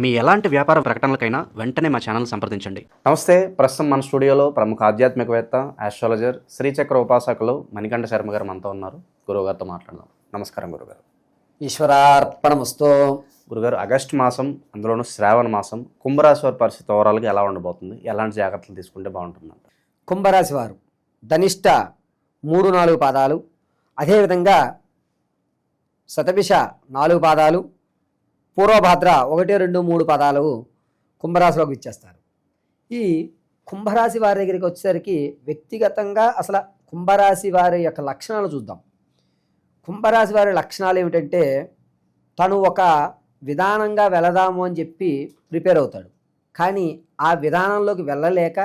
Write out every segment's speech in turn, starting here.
మీ ఎలాంటి వ్యాపార ప్రకటనలకైనా వెంటనే మా ఛానల్ సంప్రదించండి. నమస్తే. ప్రస్తుతం మన స్టూడియోలో ప్రముఖ ఆధ్యాత్మికవేత్త, ఆస్ట్రాలజర్, శ్రీచక్ర ఉపాసకులు మణికంఠ శర్మ గారు మనతో ఉన్నారు. గురువుగారితో మాట్లాడదాం. నమస్కారం గురుగారు. ఈశ్వరార్పణమస్తు. గురుగారు, ఆగస్టు మాసం, అందులోనూ శ్రావణ మాసం, కుంభరాశి వారి పరిస్థితి ఓవరాల్గా ఎలా ఉండబోతుంది? ఎలాంటి జాగ్రత్తలు తీసుకుంటే బాగుంటుందంట? కుంభరాశి వారు ధనిష్ట 3-4 పాదాలు, అదేవిధంగా శతభిష 4 పాదాలు, పూర్వభాద్ర 1-2-3 పాదాలు కుంభరాశిలోకి ఇచ్చేస్తారు. ఈ కుంభరాశి వారి దగ్గరికి వచ్చేసరికి వ్యక్తిగతంగా అసలు కుంభరాశి వారి యొక్క లక్షణాలు చూద్దాం. కుంభరాశి వారి లక్షణాలు ఏమిటంటే, తను ఒక విధానంగా వెళదాము అని చెప్పి ప్రిపేర్ అవుతాడు. కానీ ఆ విధానంలోకి వెళ్ళలేక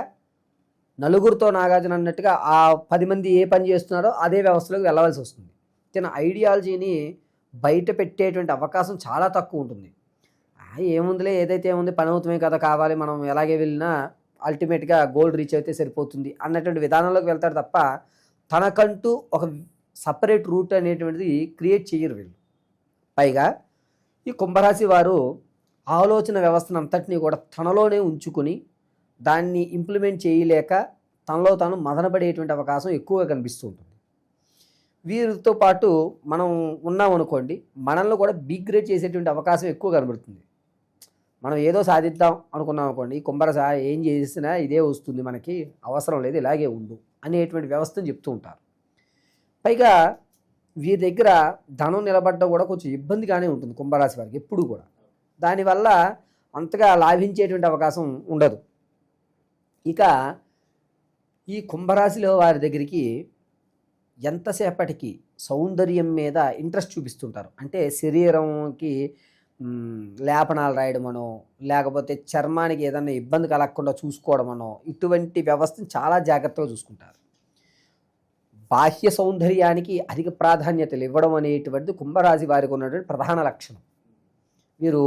నలుగురితో నాగార్జున అన్నట్టుగా ఆ 10 మంది ఏ పని చేస్తున్నారో అదే వ్యవస్థలోకి వెళ్ళవలసి వస్తుంది. తన ఐడియాలజీని బయట పెట్టేటువంటి అవకాశం చాలా తక్కువ ఉంటుంది. ఏముందిలే, ఏదైతే ఏముంది, పని అవుతామే కదా, కావాలి, మనం ఎలాగే వెళ్ళినా అల్టిమేట్గా గోల్ రీచ్ అయితే సరిపోతుంది అన్నటువంటి విధానంలోకి వెళ్తాడు తప్ప తనకంటూ ఒక సపరేట్ రూట్ అనేటువంటిది క్రియేట్ చేయరు వీళ్ళు. పైగా ఈ కుంభరాశి వారు ఆలోచన వ్యవస్థను అంతటినీ కూడా తనలోనే ఉంచుకొని దాన్ని ఇంప్లిమెంట్ చేయలేక తనలో తాను మదనపడేటువంటి అవకాశం ఎక్కువగా కనిపిస్తూ ఉంటుంది. వీరితో పాటు మనం ఉన్నామనుకోండి, మనల్ని కూడా బిగ్రేడ్ చేసేటువంటి అవకాశం ఎక్కువ కనబడుతుంది. మనం ఏదో సాధిద్దాం అనుకున్నాం అనుకోండి, ఈ కుంభరాశి ఏం చేసినా ఇదే వస్తుంది, మనకి అవసరం లేదు, ఇలాగే ఉండు అనేటువంటి వ్యవస్థను చెప్తూ ఉంటారు. పైగా వీరి దగ్గర ధనం నిలబడడం కూడా కొంచెం ఇబ్బందిగానే ఉంటుంది కుంభరాశి వారికి ఎప్పుడు కూడా. దానివల్ల అంతగా లాభించేటువంటి అవకాశం ఉండదు. ఇక ఈ కుంభరాశిలో వారి దగ్గరికి ఎంతసేపటికి సౌందర్యం మీద ఇంట్రెస్ట్ చూపిస్తుంటారు. అంటే శరీరంకి లేపనాలు రాయడమనో, లేకపోతే చర్మానికి ఏదైనా ఇబ్బంది కలగకుండా చూసుకోవడమనో, ఇటువంటి వ్యవస్థను చాలా జాగ్రత్తగా చూసుకుంటారు. బాహ్య సౌందర్యానికి అధిక ప్రాధాన్యతలు ఇవ్వడం అనేటువంటిది కుంభరాశి వారికి ఉన్నటువంటి ప్రధాన లక్షణం. వీరు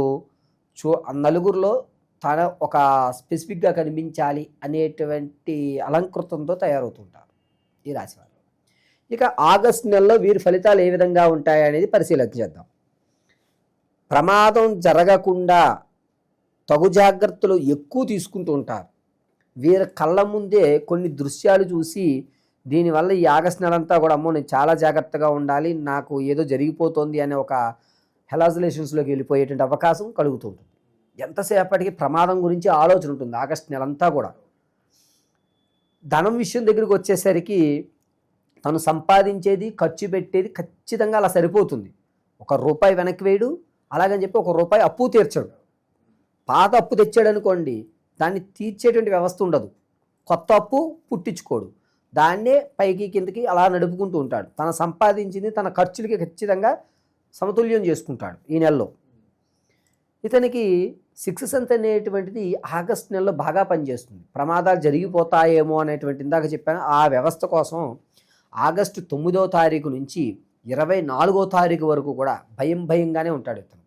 నలుగురిలో తన ఒక స్పెసిఫిక్గా కనిపించాలి అనేటువంటి అలంకృతంతో తయారవుతుంటారు ఈ రాశివారు. ఇక ఆగస్టు నెలలో వీరి ఫలితాలు ఏ విధంగా ఉంటాయి అనేది పరిశీలన చేద్దాం. ప్రమాదం జరగకుండా తగు జాగ్రత్తలు ఎక్కువ తీసుకుంటూ ఉంటారు. వీరి కళ్ళ ముందే కొన్ని దృశ్యాలు చూసి దీనివల్ల ఈ ఆగస్టు నెలంతా కూడా, అమ్మో నేను చాలా జాగ్రత్తగా ఉండాలి, నాకు ఏదో జరిగిపోతుంది అనే ఒక హెలాజులేషన్స్లోకి వెళ్ళిపోయేటువంటి అవకాశం కలుగుతుంటుంది. ఎంతసేపటికి ప్రమాదం గురించి ఆలోచన ఉంటుంది ఆగస్టు నెలంతా కూడా. ధనం విషయం దగ్గరికి వచ్చేసరికి తను సంపాదించేది, ఖర్చు పెట్టేది ఖచ్చితంగా అలా సరిపోతుంది. ₹1 వెనక్కి వేయడు, అలాగని చెప్పి ₹1 అప్పు తీర్చడు. పాత అప్పు తెచ్చాడు అనుకోండి, దాన్ని తీర్చేటువంటి వ్యవస్థ ఉండదు. కొత్త అప్పు పుట్టించుకోడు, దాన్నే పైకి కిందకి అలా నడుపుకుంటూ ఉంటాడు. తన సంపాదించింది తన ఖర్చులకి ఖచ్చితంగా సమతుల్యం చేసుకుంటాడు ఈ నెలలో. ఇతనికి 6th సెన్స్ అనేటువంటిది ఆగస్టు నెలలో బాగా పనిచేస్తుంది. ప్రమాదాలు జరిగిపోతాయేమో అనేటువంటి ఇందాక చెప్పాను, ఆ వ్యవస్థ కోసం ఆగస్టు 9వ తారీఖు నుంచి 24వ తారీఖు వరకు కూడా భయంగానే ఉంటాడు ఇతను.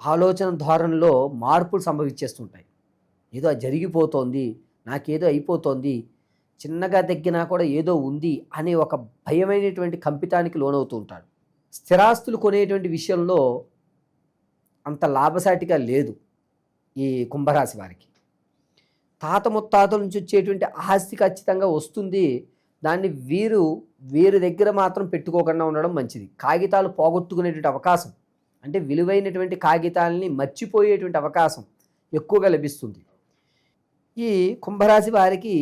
ఆలోచన ధోరణిలో మార్పులు సంభవించేస్తుంటాయి. ఏదో జరిగిపోతోంది, నాకేదో అయిపోతోంది, చిన్నగా తగ్గినా కూడా ఏదో ఉంది అనే ఒక భయమైనటువంటి కంపితానికి లోనవుతూ ఉంటాడు. స్థిరాస్తులు కొనేటువంటి విషయంలో అంత లాభసాటిగా లేదు ఈ కుంభరాశి వారికి. తాత ముత్తాతల నుంచి వచ్చేటువంటి ఆస్తి ఖచ్చితంగా వస్తుంది. దాన్ని వీరి దగ్గర మాత్రం పెట్టుకోకుండా ఉండడం మంచిది. కాగితాలు పోగొట్టుకునేటువంటి అవకాశం, అంటే విలువైనటువంటి కాగితాలని మర్చిపోయేటువంటి అవకాశం ఎక్కువగా లభిస్తుంది. ఈ కుంభరాశి వారికి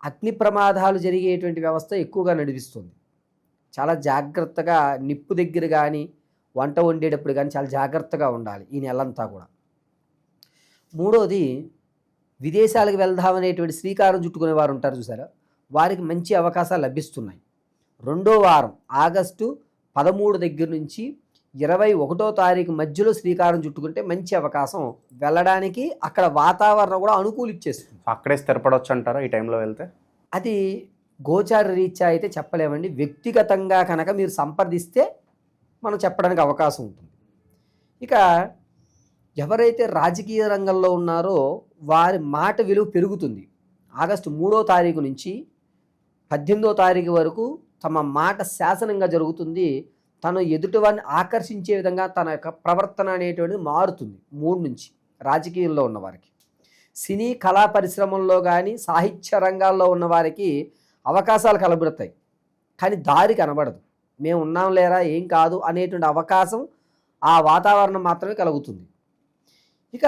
అగ్ని ప్రమాదాలు జరిగేటువంటి వ్యవస్థ ఎక్కువగా నడిపిస్తుంది. చాలా జాగ్రత్తగా నిప్పు దగ్గర కానీ, వంట వండేటప్పుడు కానీ చాలా జాగ్రత్తగా ఉండాలి ఈ నెలంతా కూడా. మూడోది, విదేశాలకు వెళ్దామనేటువంటి శ్రీకారం చుట్టుకునే వారు ఉంటారు చూసారా, వారికి మంచి అవకాశాలు లభిస్తున్నాయి. 2వ వారం ఆగస్టు 13 దగ్గర నుంచి 21వ తారీఖు మధ్యలో శ్రీకారం చుట్టుకుంటే మంచి అవకాశం వెళ్ళడానికి. అక్కడ వాతావరణం కూడా అనుకూలిచ్చేస్తుంది. అక్కడే స్థిరపడవచ్చు అంటారా ఈ టైంలో వెళ్తే? అది గోచార రీత్యా అయితే చెప్పలేమండి. వ్యక్తిగతంగా కనుక మీరు సంప్రదిస్తే మనం చెప్పడానికి అవకాశం ఉంటుంది. ఇక ఎవరైతే రాజకీయ రంగంలో ఉన్నారో వారి మాట విలువ పెరుగుతుంది. ఆగస్టు 3వ తారీఖు నుంచి 18వ తారీఖు వరకు తమ మాట శాసనంగా జరుగుతుంది. తను ఎదుటివాడిని ఆకర్షించే విధంగా తన యొక్క ప్రవర్తన అనేటువంటిది మారుతుంది 3 నుంచి రాజకీయంలో ఉన్నవారికి. సినీ కళా పరిశ్రమల్లో కానీ సాహిత్య రంగాల్లో ఉన్నవారికి అవకాశాలు కనబడతాయి, కానీ దారి కనబడదు. మేము ఉన్నాం లేరా ఏం కాదు అనేటువంటి అవకాశం ఆ వాతావరణం మాత్రమే కలుగుతుంది. ఇక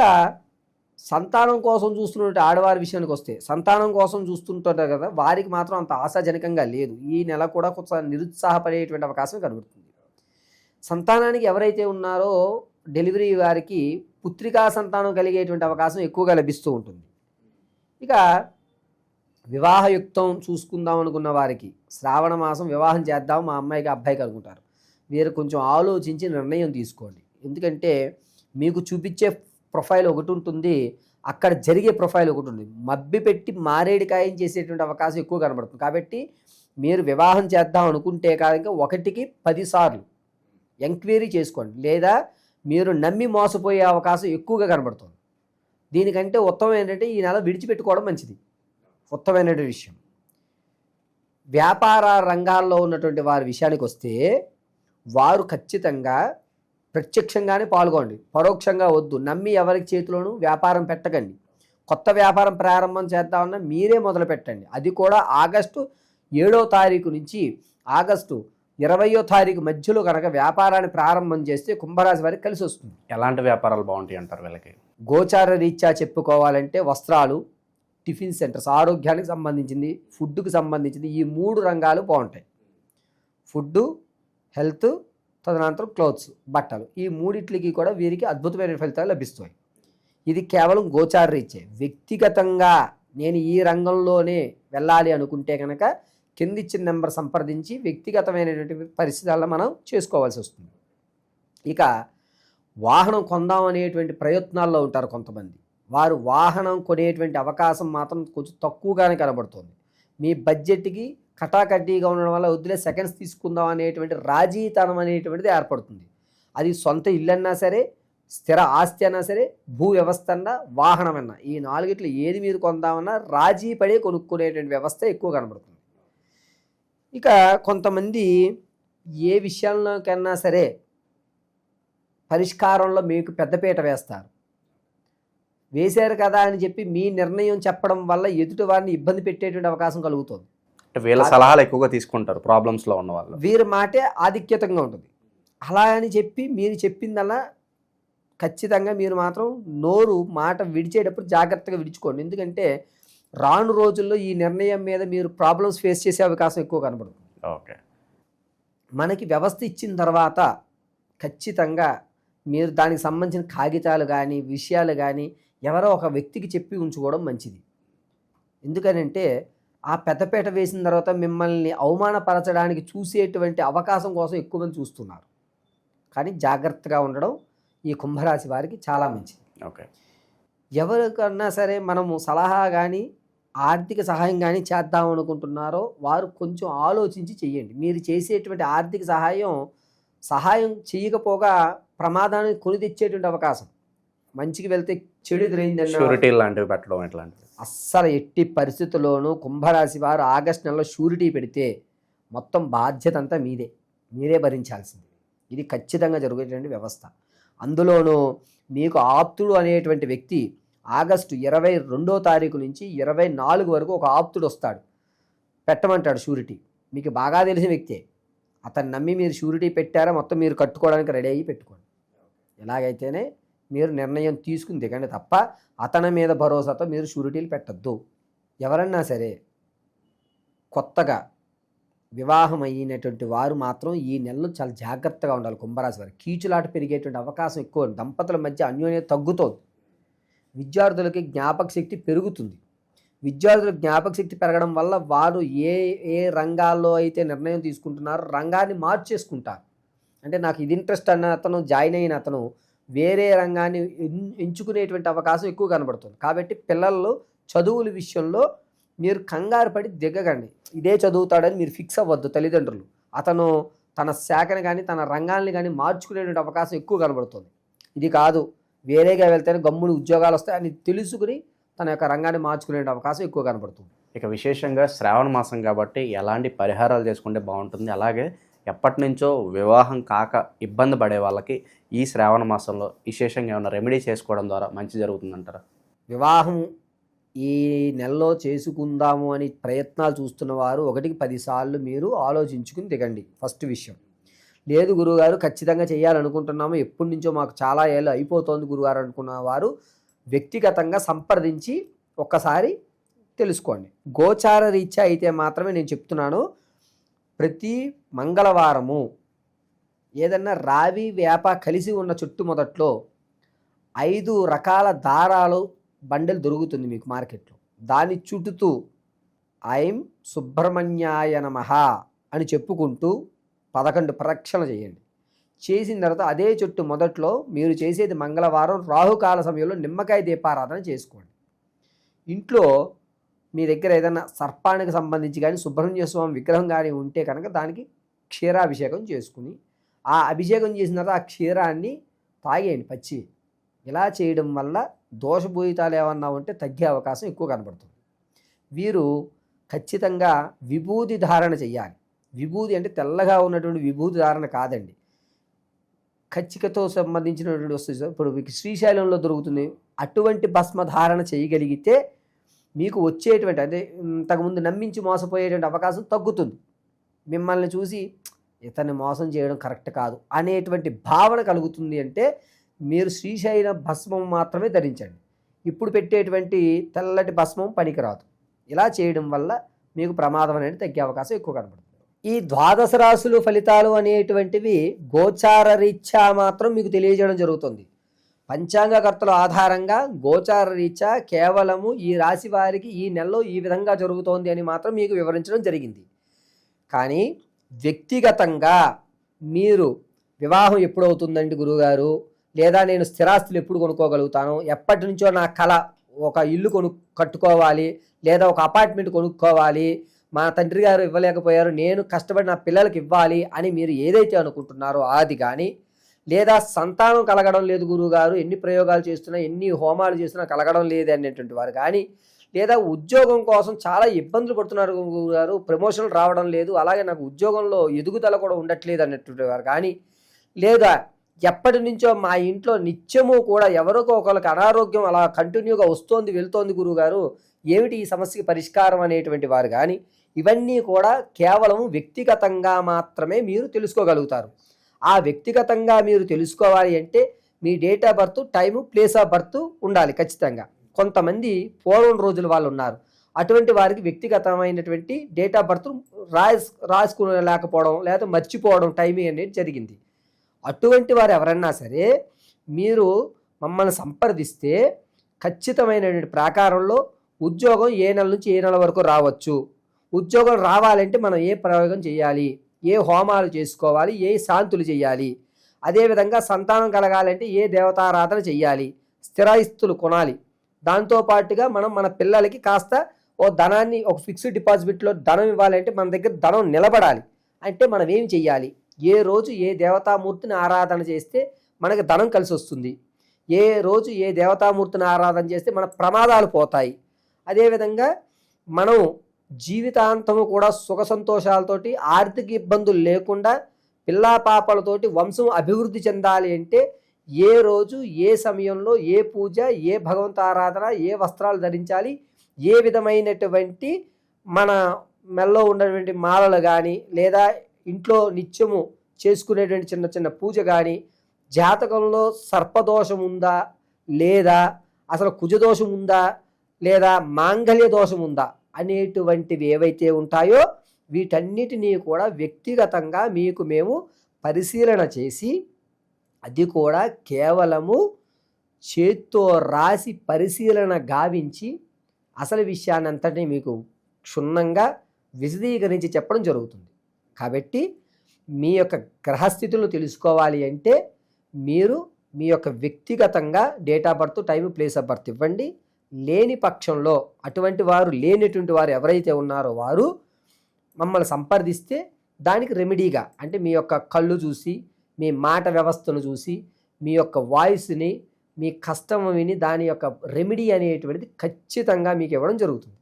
సంతానం కోసం చూస్తున్నటువంటి ఆడవారి విషయానికి వస్తే, సంతానం కోసం చూస్తుంటారు కదా, వారికి మాత్రం అంత ఆశాజనకంగా లేదు. ఈ నెల కూడా కొంచెం నిరుత్సాహపడేటువంటి అవకాశం కనబడుతుంది. సంతానానికి ఎవరైతే ఉన్నారో డెలివరీ వారికి పుత్రికా సంతానం కలిగేటువంటి అవకాశం ఎక్కువగా లభిస్తూ ఉంటుంది. ఇక వివాహయుక్తం చూసుకుందాం అనుకున్న వారికి శ్రావణ మాసం వివాహం చేద్దాం మా అమ్మాయికి అబ్బాయికి అనుకుంటారు. వీరు కొంచెం ఆలోచించి నిర్ణయం తీసుకోండి. ఎందుకంటే మీకు చూపించే ప్రొఫైల్ ఒకటి ఉంటుంది, అక్కడ జరిగే ప్రొఫైల్ ఒకటి ఉంటుంది. మబ్బి పెట్టి మారేడికాయం చేసేటువంటి అవకాశం ఎక్కువ కనబడుతుంది. కాబట్టి మీరు వివాహం చేద్దాం అనుకుంటే కాక 1కి 10 సార్లు ఎంక్వైరీ చేసుకోండి, లేదా మీరు నమ్మి మోసపోయే అవకాశం ఎక్కువగా కనబడుతుంది. దీనికంటే ఉత్తమం ఏంటంటే ఈ నెల విడిచిపెట్టుకోవడం మంచిది, ఉత్తమమైనటువంటి విషయం. వ్యాపార రంగాల్లో ఉన్నటువంటి వారి విషయానికి వస్తే వారు ఖచ్చితంగా ప్రత్యక్షంగానే పాల్గొండి, పరోక్షంగా వద్దు. నమ్మి ఎవరికి చేతిలోనూ వ్యాపారం పెట్టకండి. కొత్త వ్యాపారం ప్రారంభం చేద్దామన్నా మీరే మొదలు పెట్టండి. అది కూడా ఆగస్టు 7వ తారీఖు నుంచి ఆగస్టు 20వ తారీఖు మధ్యలో కనుక వ్యాపారాన్ని ప్రారంభం చేస్తే కుంభరాశి వారికి కలిసి వస్తుంది. ఎలాంటి వ్యాపారాలు బాగుంటాయి అంటారు వీళ్ళకి? గోచార రీత్యా చెప్పుకోవాలంటే వస్త్రాలు, టిఫిన్ సెంటర్స్, ఆరోగ్యానికి సంబంధించింది, ఫుడ్కి సంబంధించింది, ఈ 3 రంగాలు బాగుంటాయి. ఫుడ్డు, హెల్త్, తదనంతరం క్లోత్స్, బట్టలు, ఈ 3టికి కూడా వీరికి అద్భుతమైన ఫలితాలు లభిస్తాయి. ఇది కేవలం గోచార రీత్యే. వ్యక్తిగతంగా నేను ఈ రంగంలోనే వెళ్ళాలి అనుకుంటే కనుక కిందిచ్చిన నెంబర్ సంప్రదించి వ్యక్తిగతమైనటువంటి పరిస్థితుల్లో మనం చేసుకోవాల్సి వస్తుంది. ఇక వాహనం కొందాం అనేటువంటి ప్రయత్నాల్లో ఉంటారు కొంతమంది. వారు వాహనం కొనేటువంటి అవకాశం మాత్రం కొంచెం తక్కువగానే కనబడుతుంది. మీ బడ్జెట్కి కటాకటీగా ఉండడం వల్ల వద్దులే సెకండ్స్ తీసుకుందాం అనేటువంటి రాజీతనం అనేటువంటిది ఏర్పడుతుంది. అది సొంత ఇల్లు అన్నా సరే, స్థిర ఆస్తి అన్నా సరే, భూ వ్యవస్థ అన్నా, వాహనం అన్నా, ఈ 4ట్లో ఏది మీరు కొందామన్నా రాజీ పడే కొనుక్కునేటువంటి వ్యవస్థ ఎక్కువ కనబడుతుంది. ఇక కొంతమంది ఏ విషయంలోకన్నా సరే పరిష్కారంలో మీకు పెద్దపీట వేస్తారు. వేశారు కదా అని చెప్పి మీ నిర్ణయం చెప్పడం వల్ల ఎదుటి వారిని ఇబ్బంది పెట్టేటువంటి అవకాశం కలుగుతుంది. అంటే వీళ్ళ సలహాలు ఎక్కువగా తీసుకుంటారు ప్రాబ్లమ్స్లో ఉన్న వాళ్ళు. వీరి మాటే ఆధిక్యతంగా ఉంటుంది. అలా అని చెప్పి మీరు చెప్పిందల్లా ఖచ్చితంగా మీరు మాత్రం నోరు మాట విడిచేటప్పుడు జాగ్రత్తగా విడుచుకోండి. ఎందుకంటే రాను రోజుల్లో ఈ నిర్ణయం మీద మీరు ప్రాబ్లమ్స్ ఫేస్ చేసే అవకాశం ఎక్కువ కనబడుతుంది. ఓకే, మనకి వ్యవస్థ ఇచ్చిన తర్వాత ఖచ్చితంగా మీరు దానికి సంబంధించిన కాగితాలు కానీ విషయాలు కానీ ఎవరో ఒక వ్యక్తికి చెప్పి ఉంచుకోవడం మంచిది. ఎందుకనంటే ఆ పెద్దపేట వేసిన తర్వాత మిమ్మల్ని అవమానపరచడానికి చూసేటువంటి అవకాశం కోసం ఎక్కువ మంది చూస్తున్నారు. కానీ జాగ్రత్తగా ఉండడం ఈ కుంభరాశి వారికి చాలా మంచిది. ఓకే, ఎవరికన్నా సరే మనము సలహా కానీ ఆర్థిక సహాయం కానీ చేద్దాం అనుకుంటున్నారో వారు కొంచెం ఆలోచించి చెయ్యండి. మీరు చేసేటువంటి ఆర్థిక సహాయం చేయకపోగా ప్రమాదాన్ని కొని తెచ్చేటువంటి అవకాశం. మంచికి వెళ్తే చెడు ఎదురైందన్న షూరిటీ లాంటివి పెట్టడం ఎట్లాంటివి అస్సలు ఎట్టి పరిస్థితుల్లోనూ కుంభరాశి వారు ఆగస్టు నెలలో షూరిటీ పెడితే మొత్తం బాధ్యత అంతా మీరే భరించాల్సింది. ఇది ఖచ్చితంగా జరుగుతున్న వ్యవస్థ. అందులోనూ మీకు ఆప్తుడు అనేటువంటి వ్యక్తి ఆగస్టు 22వ తారీఖు నుంచి 24 వరకు ఒక ఆప్తుడు వస్తాడు, పెట్టమంటాడు షూరిటీ. మీకు బాగా తెలిసిన వ్యక్తే. అతను నమ్మి మీరు షూరిటీ పెట్టారా మొత్తం మీరు కట్టుకోవడానికి రెడీ అయ్యి పెట్టుకోండి. ఎలాగైతేనే మీరు నిర్ణయం తీసుకుని దిగండి తప్ప అతని మీద భరోసాతో మీరు షూరిటీలు పెట్టద్దు. ఎవరన్నా సరే కొత్తగా వివాహం అయినటువంటి వారు మాత్రం ఈ నెలలో చాలా జాగ్రత్తగా ఉండాలి. కుంభరాశి వారు కీచులాట పెరిగేటువంటి అవకాశం ఎక్కువ, దంపతుల మధ్య అన్యోన్యత తగ్గుతుంది. విద్యార్థులకి జ్ఞాపక శక్తి పెరుగుతుంది. విద్యార్థులకు జ్ఞాపక శక్తి పెరగడం వల్ల వారు ఏ రంగాల్లో అయితే నిర్ణయం తీసుకుంటున్నారో రంగాన్ని మార్చేసుకుంటారు. అంటే నాకు ఇది ఇంట్రెస్ట్ అన్న అతను జాయిన్ అయిన అతను వేరే రంగాన్ని ఎంచుకునేటువంటి అవకాశం ఎక్కువ కనబడుతుంది. కాబట్టి పిల్లలు చదువుల విషయంలో మీరు కంగారు పడి దిగకండి. ఇదే చదువుతాడని మీరు ఫిక్స్ అవ్వద్దు. తల్లిదండ్రులు అతను తన శాఖని కానీ తన రంగాన్ని కానీ మార్చుకునేటువంటి అవకాశం ఎక్కువ కనబడుతుంది. ఇది కాదు వేరేగా వెళ్తేనే గమ్ముని ఉద్యోగాలు వస్తాయని తెలుసుకుని తన యొక్క రంగాన్ని మార్చుకునే అవకాశం ఎక్కువ కనబడుతుంది. ఇక విశేషంగా శ్రావణ మాసం కాబట్టి ఎలాంటి పరిహారాలు చేసుకుంటే బాగుంటుంది, అలాగే ఎప్పటి నుంచో వివాహం కాక ఇబ్బంది పడే వాళ్ళకి ఈ శ్రావణ మాసంలో విశేషంగా ఏమైనా రెమెడీ చేసుకోవడం ద్వారా మంచి జరుగుతుందంటారా? వివాహం ఈ నెలలో చేసుకుందాము అని ప్రయత్నాలు చూస్తున్న వారు 1కి 10 సార్లు మీరు ఆలోచించుకుని దిగండి. ఫస్ట్ విషయం. లేదు గురువుగారు ఖచ్చితంగా చేయాలనుకుంటున్నాము, ఎప్పటి నుంచో మాకు చాలా ఏళ్ళు అయిపోతుంది గురుగారు అనుకున్న వారు వ్యక్తిగతంగా సంప్రదించి ఒక్కసారి తెలుసుకోండి. గోచార రీత్యా అయితే మాత్రమే నేను చెప్తున్నాను. ప్రతి మంగళవారము ఏదన్నా రావి వేప కలిసి ఉన్న చుట్టు మొదట్లో 5 రకాల దారాలు బండలు దొరుకుతుంది మీకు మార్కెట్లో. దాన్ని చుట్టుతూ ఐం సుబ్రహ్మణ్యాయ నమః అని చెప్పుకుంటూ 11 ప్రదక్షిణ చేయండి. చేసిన తర్వాత అదే చుట్టు మొదట్లో మీరు చేసేది మంగళవారం రాహుకాల సమయంలో నిమ్మకాయ దీపారాధన చేసుకోండి. ఇంట్లో మీ దగ్గర ఏదైనా సర్పానికి సంబంధించి కానీ సుబ్రహ్మణ్య స్వామి విగ్రహం కానీ ఉంటే కనుక దానికి క్షీరాభిషేకం చేసుకుని ఆ అభిషేకం చేసిన తర్వాత ఆ క్షీరాన్ని తాగేయండి పచ్చి. ఇలా చేయడం వల్ల దోషభూయితాలు ఏమన్నా ఉంటే తగ్గే అవకాశం ఎక్కువ కనబడుతుంది. వీరు ఖచ్చితంగా విభూది ధారణ చేయాలి. విభూది అంటే తెల్లగా ఉన్నటువంటి విభూది ధారణ కాదండి, కచ్చికతో సంబంధించినటువంటి వస్తుంది. ఇప్పుడు మీకు శ్రీశైలంలో దొరుకుతుంది. అటువంటి భస్మ ధారణ చేయగలిగితే మీకు వచ్చేటువంటి అంటే ఇంతకుముందు నమ్మించి మోసపోయేటువంటి అవకాశం తగ్గుతుంది. మిమ్మల్ని చూసి ఇతన్ని మోసం చేయడం కరెక్ట్ కాదు అనేటువంటి భావన కలుగుతుంది. అంటే మీరు శ్రీశైల భస్మం మాత్రమే ధరించండి. ఇప్పుడు పెట్టేటువంటి తెల్లటి భస్మం పనికిరాదు. ఇలా చేయడం వల్ల మీకు ప్రమాదం అనేది తగ్గే అవకాశం ఎక్కువ కనబడుతుంది. ఈ 12 రాశులు ఫలితాలు అనేటువంటివి గోచార రీత్యా మాత్రం మీకు తెలియజేయడం జరుగుతుంది. పంచాంగకర్తల ఆధారంగా గోచార రీత్యా కేవలము ఈ రాశి వారికి ఈ నెలలో ఈ విధంగా జరుగుతోంది అని మాత్రం మీకు వివరించడం జరిగింది. కానీ వ్యక్తిగతంగా మీరు వివాహం ఎప్పుడవుతుందండి గురువుగారు, లేదా నేను స్థిరాస్తులు ఎప్పుడు కొనుక్కోగలుగుతాను, ఎప్పటి నుంచో నా కళ ఒక ఇల్లు కట్టుకోవాలి, లేదా ఒక అపార్ట్మెంట్ కొనుక్కోవాలి, మా తండ్రి గారు ఇవ్వలేకపోయారు, నేను కష్టపడి నా పిల్లలకి ఇవ్వాలి అని మీరు ఏదైతే అనుకుంటున్నారో అది కానీ, లేదా సంతానం కలగడం లేదు గురువుగారు, ఎన్ని ప్రయోగాలు చేస్తున్నా ఎన్ని హోమాలు చేస్తున్నా కలగడం లేదు అనేటువంటి వారు కానీ, లేదా ఉద్యోగం కోసం చాలా ఇబ్బందులు పడుతున్నారు గురువుగారు, ప్రమోషన్లు రావడం లేదు, అలాగే నాకు ఉద్యోగంలో ఎదుగుదల కూడా ఉండట్లేదు అనేటువంటి వారు కానీ, లేదా ఎప్పటి నుంచో మా ఇంట్లో నిత్యము కూడా ఎవరికో ఒకరికి అనారోగ్యం అలా కంటిన్యూగా వస్తోంది వెళ్తోంది గురువుగారు, ఏమిటి ఈ సమస్యకి పరిష్కారం అనేటువంటి వారు కానీ, ఇవన్నీ కూడా కేవలం వ్యక్తిగతంగా మాత్రమే మీరు తెలుసుకోగలుగుతారు. ఆ వ్యక్తిగతంగా మీరు తెలుసుకోవాలి అంటే మీ date of birth, time, place of birth ఉండాలి ఖచ్చితంగా. కొంతమంది పూర్వం రోజుల వాళ్ళు ఉన్నారు, అటువంటి వారికి వ్యక్తిగతమైనటువంటి డేట్ ఆఫ్ బర్త్ రాసుకోలేకపోవడం లేదా మర్చిపోవడం టైమింగ్ అనేది జరిగింది. అటువంటి వారు ఎవరన్నా సరే మీరు మమ్మల్ని సంప్రదిస్తే ఖచ్చితమైనటువంటి ప్రాకారంలో ఉద్యోగం ఏ నెల నుంచి ఏ నెల వరకు రావచ్చు, ఉద్యోగం రావాలంటే మనం ఏ ప్రయోగం చేయాలి, ఏ హోమాలు చేసుకోవాలి, ఏ శాంతులు చేయాలి, అదేవిధంగా సంతానం కలగాలంటే ఏ దేవతారాధన చేయాలి, స్థిరాస్తులు కొనాలి, దాంతోపాటుగా మనం మన పిల్లలకి కాస్త ఓ ధనాన్ని ఒక ఫిక్స్డ్ డిపాజిట్లో ధనం ఇవ్వాలంటే మన దగ్గర ధనం నిలబడాలి అంటే మనం ఏం చెయ్యాలి, ఏ రోజు ఏ దేవతామూర్తిని ఆరాధన చేస్తే మనకి ధనం కలిసి వస్తుంది, ఏ రోజు ఏ దేవతామూర్తిని ఆరాధన చేస్తే మన ప్రమాదాలు పోతాయి, అదేవిధంగా మనం జీవితాంతము కూడా సుఖ సంతోషాలతోటి ఆర్థిక ఇబ్బందులు లేకుండా పిల్లా పాపలతోటి వంశం అభివృద్ధి చెందాలి అంటే ఏ రోజు ఏ సమయంలో ఏ పూజ, ఏ భగవంత ఆరాధన, ఏ వస్త్రాలు ధరించాలి, ఏ విధమైనటువంటి మన మెల్లో ఉన్నటువంటి మాలలు కానీ లేదా ఇంట్లో నిత్యము చేసుకునేటువంటి చిన్న చిన్న పూజ కానీ, జాతకంలో సర్పదోషం ఉందా లేదా అసలు కుజదోషం ఉందా లేదా మాంగళ్య దోషం ఉందా అనేటువంటివి ఏవైతే ఉంటాయో వీటన్నిటినీ కూడా వ్యక్తిగతంగా మీకు మేము పరిశీలన చేసి, అది కూడా కేవలము చేత్తో రాసి పరిశీలన గావించి అసలు విషయాన్ని అంతటినీ మీకు క్షుణ్ణంగా విశదీకరించి చెప్పడం జరుగుతుంది. కాబట్టి మీ యొక్క గ్రహస్థితులను తెలుసుకోవాలి అంటే మీరు మీ యొక్క వ్యక్తిగతంగా date of birth, time, place of birth ఇవ్వండి. లేని పక్షంలో అటువంటి వారు లేనటువంటి వారు ఎవరైతే ఉన్నారో వారు మమ్మల్ని సంప్రదిస్తే దానికి రెమెడీగా అంటే మీ యొక్క కళ్ళు చూసి, మీ మాట వ్యవస్థను చూసి, మీ యొక్క వాయిస్ని, మీ కష్టం విని దాని యొక్క రెమెడీ అనేటువంటిది ఖచ్చితంగా మీకు ఇవ్వడం జరుగుతుంది.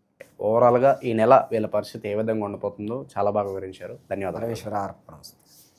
ఓవరాల్గా ఈ నెల వీళ్ళ పరిస్థితి ఏ విధంగా ఉండబోతుందో చాలా బాగా వివరించారు. ధన్యవాదాలు. పరమేశ్వర అర్పణ.